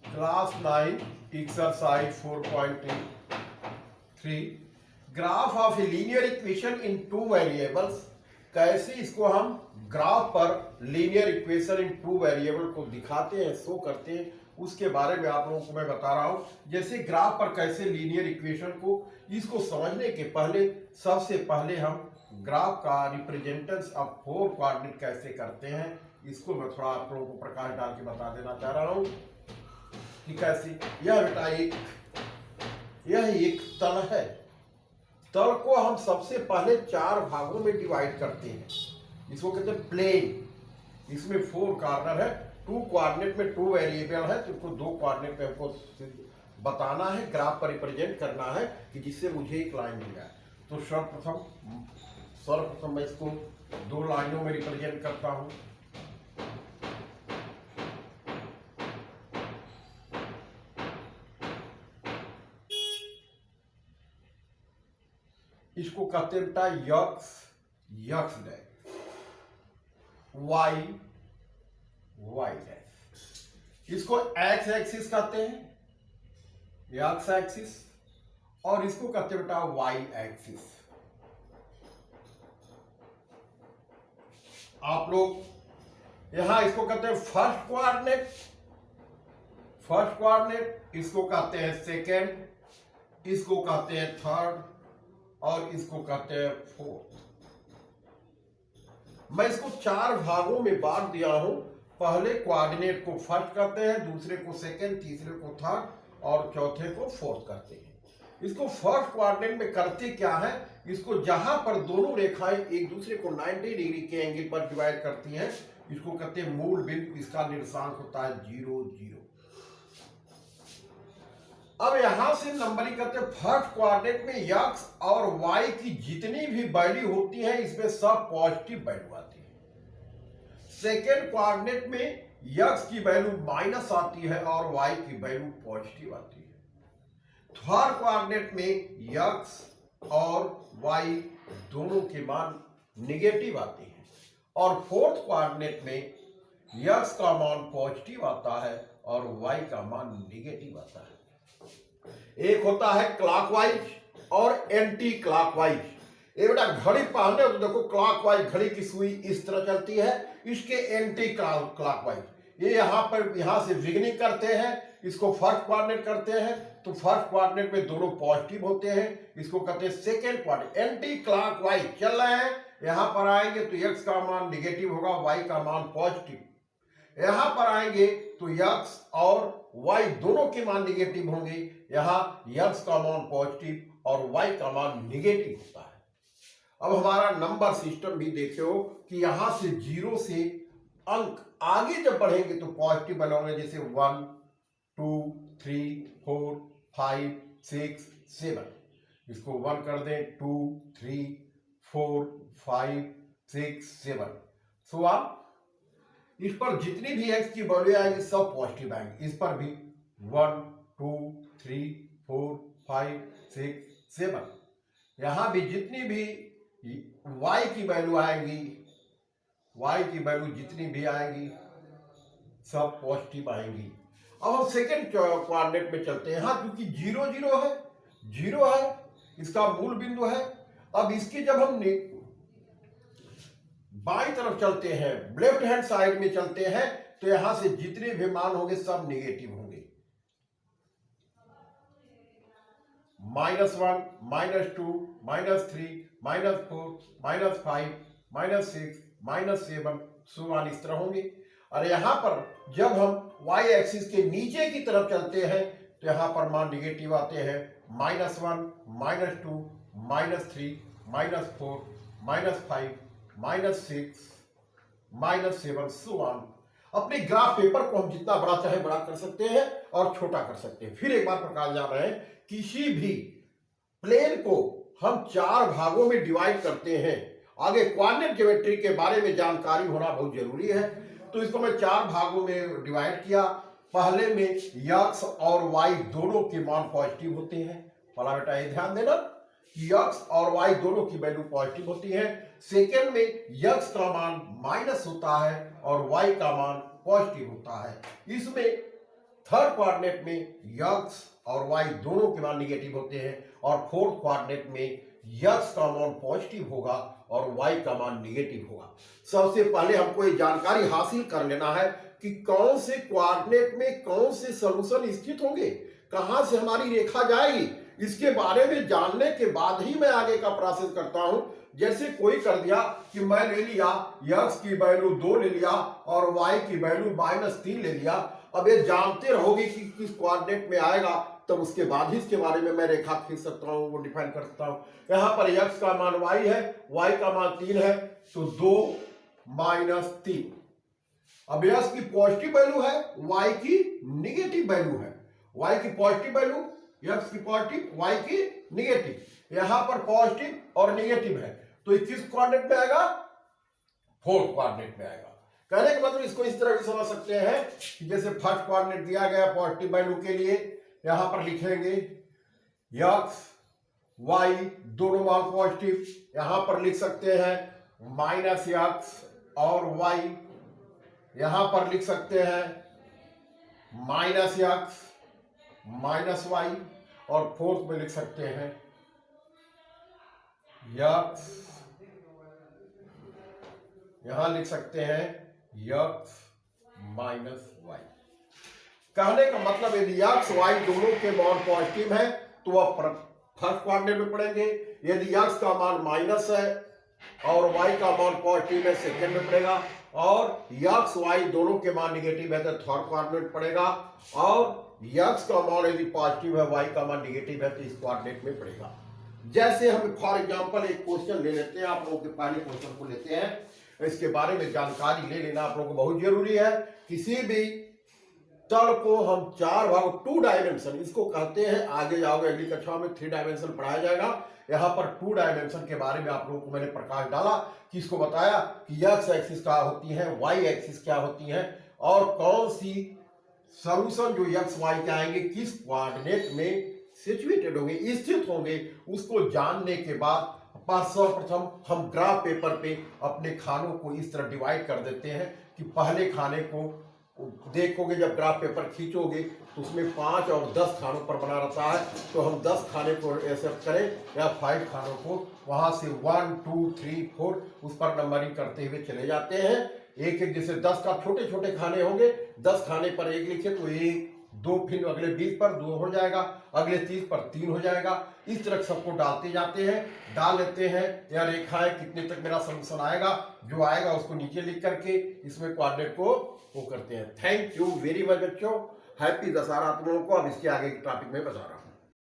Class 9 exercise 4.3 graph of a linear equation in two variables. कैसे इसको हम graph पर linear equation in two variable को दिखाते हैं, शो करते हैं, उसके बारे में आप लोगों को मैं बता रहा हूं। जैसे ग्राफ पर कैसे लीनियर इक्वेशन को, इसको समझने के पहले सबसे पहले हम ग्राफ का रिप्रेजेंटेंस ऑफ फोर कोऑर्डिनेट कैसे करते हैं, इसको मैं थोड़ा आप लोगों को प्रकाश डाल के बता देना चाह रहा हूं कि कैसे। यह बेटा यह एक तल है। तल को हम सबसे पहले चार भागों में डिवाइड करते हैं, इसको कहते हैं प्लेन। इसमें फोर कॉर्नर है, टू कोऑर्डिनेट में टू वेरिएबल है, तो इसको दो कोऑर्डिनेट में हमको बताना है, ग्राफ पर रिप्रेजेंट करना है कि जिससे मुझे एक लाइन मिल जाए। तो सर्वप्रथम मैं इसको दो लाइनों में रिप्रेजेंट करता हूं। इसको कहते हैं बेटा यक्स डैश, वाई डैश। इसको एक्स एक्सिस कहते हैं, एक्स एक्सिस, और इसको कहते हैं बेटा वाई एक्सिस। आप लोग यहां इसको कहते हैं फर्स्ट कोऑर्डिनेट, इसको कहते हैं सेकेंड, इसको कहते हैं थर्ड, और इसको कहते हैं फोर्थ। मैं इसको चार भागों में बांट दिया हूं। पहले कोऑर्डिनेट को फर्स्ट करते हैं, दूसरे को सेकेंड, तीसरे को थर्ड, और चौथे को फोर्थ करते हैं। इसको फर्स्ट कोऑर्डिनेट में करते क्या है, इसको जहां पर दोनों रेखाएं एक दूसरे को 90 डिग्री के एंगल पर डिवाइड करती हैं, इसको कहते हैं मूल बिंदु। इसका निर्देशांक होता है 0 0। अब यहां से नंबरिंग करते हैं। फर्स्ट कोऑर्डिनेट में एक्स और वाई की जितनी भी वैल्यू होती है, इसमें सब पॉजिटिव वैल्यू आती है। सेकेंड कोऑर्डिनेट में एक्स की वैल्यू माइनस आती है और वाई की वैल्यू पॉजिटिव आती है। थर्ड कोऑर्डिनेट में एक्स और वाई दोनों के मान निगेटिव आते हैं, और फोर्थ कोऑर्डिनेट में एक्स का मान पॉजिटिव आता है और वाई का मान निगेटिव आता है। एक होता है क्लॉकवाइज और एंटी क्लॉकवाइज। ये बेटा घड़ी पहने तो देखो, क्लॉकवाइज घड़ी की सुई इस तरह चलती है, इसके एंटी क्लॉकवाइज। ये यहां से बिगिनिंग करते हैं, इसको फर्स्ट कोऑर्डिनेट करते हैं, तो फर्स्ट कोऑर्डिनेट में दोनों पॉजिटिव होते हैं, इसको कहते हैं सेकेंड कोऑर्डिनेट। एंटी क्लॉकवाइज चल रहे हैं, यहां पर आएंगे तो एक्स का मान निगेटिव होगा, वाई का मान पॉजिटिव। यहां पर आएंगे तो एक्स और वाई दोनों के मान निगेटिव होंगे, यहां एक्स का मान पॉजिटिव और वाई का मान निगेटिव होता है। अब हमारा नंबर सिस्टम भी देखो कि यहां से 0 से अंक आगे जब बढ़ेंगे तो पॉजिटिव बनाओगे, जैसे 1 2 3 4 5 6 7। इसको 1 कर दें, 2 3 4 5 6 7। सो आप इस पर जितनी भी एक्स की वैल्यू आएगी सब पॉजिटिव आएंगे। इस पर भी 1 2 3 4 5 6 7। यहां भी जितनी भी वाई की वैल्यू आएगी, वाई की वैल्यू जितनी भी आएगी सब पॉजिटिव आएंगी। अब हम सेकेंड कोऑर्डिनेट में चलते हैं। यहां क्योंकि 0 0 है, इसका मूल बिंदु है। अब इसकी जब हम बाईं तरफ चलते हैं, लेफ्ट हैंड साइड में चलते हैं, तो यहां से जितने भी मान होंगे सब नेगेटिव होंगे। -1 -2 -3 -4 -5 -6 -7 सुमान इस तरह होंगे। और यहां पर जब हम वाई एक्सिस के नीचे की तरफ चलते हैं तो यहां पर मान निगेटिव आते हैं। -1 -2 -3 -4 -5 -6 -7 अपने ग्राफ पेपर को हम जितना बड़ा चाहे बड़ा कर सकते हैं और छोटा कर सकते हैं। फिर एक बार प्रकाश जान रहे हैं, किसी भी प्लेन को हम चार भागों में डिवाइड करते हैं। आगे कोऑर्डिनेट ज्योमेट्री के बारे में जानकारी होना बहुत जरूरी है, तो इसको मैं चार भागों में डिवाइड किया। पहले में एक्स और वाई दोनों के मान पॉजिटिव होते हैं। पहला बेटा ये ध्यान देना कि एक्स और वाई दोनों की वैल्यू पॉजिटिव होती है। सेकेंड में एक्स का मान माइनस होता है और वाई का मान पॉजिटिव होता है। इसमें थर्ड कोऑर्डिनेट में यक्स और वाई दोनों के मान निगेटिव होते हैं और फोर्थ कोऑर्डिनेट में यक्स का मान पॉजिटिव होगा और वाई का मान निगेटिव होगा। सबसे पहले हमको ये जानकारी हासिल कर लेना है कि कौन से कोऑर्डिनेट में कौन से सॉल्यूशन स्थित होंगे, कहां से हमारी रेखा जाएगी, इसके बारे में जानने के बाद ही मैं आगे का प्रोसेस करता हूं। जैसे कोई कर दिया कि मैं ले लिया यक्स की वैल्यू 2 ले लिया और वाई की वैल्यू -3 ले लिया। अब ये जानते रहोगे कि किस कोऑर्डिनेट में आएगा, तब उसके बाद ही इसके बारे में मैं रेखा खींच सकता हूं, वो डिफाइन कर सकता हूं। यहां पर यक्स का मान y है, y का मान 3 है, तो 2 - 3। अब यक्स की पॉजिटिव वैल्यू है, y की निगेटिव वैल्यू है। y की पॉजिटिव वैल्यू, यक्स की पॉजिटिव, y की निगेटिव। यहां पर पॉजिटिव और निगेटिव है, तो ये किस कोऑर्डिनेट में आएगा? फोर्थ कोऑर्डिनेट में आएगा। कहने का मतलब इसको इस तरह भी समझ सकते हैं कि जैसे फर्स्ट कोऑर्डिनेट दिया गया पॉजिटिव वैल्यू के लिए, यहां पर लिखेंगे यक्स वाई दोनों मान पॉजिटिव, यहां पर लिख सकते हैं माइनस यक्स और वाई, यहां पर लिख सकते हैं माइनस यक्स माइनस वाई, और फोर्थ में लिख सकते हैं यक्स, यहां लिख सकते हैं यक्स माइनस वाई। कहने का मतलब यदि यक्स वाई दोनों के मान पॉजिटिव है तो वह फर्स्ट कोऑर्डिनेट में पड़ेंगे, यदि यक्स का मान माइनस है और वाई का मान पॉजिटिव है सेकेंड में पड़ेगा, और यक्स वाई दोनों के मान निगेटिव है तो थर्ड कोऑर्डिनेट पड़ेगा, और यक्स का मान यदि पॉजिटिव है वाई का मान निगेटिव है तो इस कोऑर्डिनेट में पड़ेगा। जैसे हम फॉर एग्जांपल एक क्वेश्चन ले लेते हैं, आप लोगों के पहले क्वेश्चन को लेते हैं, इसके बारे में जानकारी ले लेना आप लोगों को बहुत जरूरी है। किसी भी तल को हम 4 भाग 2 डायमेंशन इसको कहते हैं, आगे जाओगे अगली कक्षा में 3 डायमेंशन पढ़ाया जाएगा। यहां पर 2 डायमेंशन के बारे में आप लोगों को मैंने प्रकाश डाला, किसको बताया कि एक्स एक्सिस क्या होती है, वाई एक्सिस क्या होती है, और कौन सी सॉल्यूशन जो एक्स वाई के आएंगे किस कोऑर्डिनेट में सिचुएटेड होंगे, स्थित होंगे, उसको जानने के बाद सर्वप्रथम हम ग्राफ पेपर पे अपने खानों को इस तरह डिवाइड कर देते हैं कि पहले खाने को देखोगे, जब ग्राफ पेपर खींचोगे तो उसमें 5 और 10 खानों पर बना रहता है, तो हम 10 खाने को एक्सेप्ट करें या 5 खानों को, वहां से 1 2 3 4 उस पर नंबरिंग करते हुए चले जाते हैं। एक एक जैसे 10 का छोटे छोटे खाने होंगे, 10 खाने पर 1 लिखे तो 1 2, फिर अगले 20 पर 2 हो जाएगा, अगले 30 पर 3 हो जाएगा। इस तरह सबको डालते जाते हैं, डाल लेते हैं या रेखाएं कितने तक मेरा सॉल्यूशन आएगा, जो आएगा उसको नीचे लिख करके इसमें कोऑर्डिनेट को वो करते हैं। थैंक यू वेरी मच बच्चों, हैप्पी दशहरा आप लोगों को। अब इसके आगे के टॉपिक में बता रहा हूं।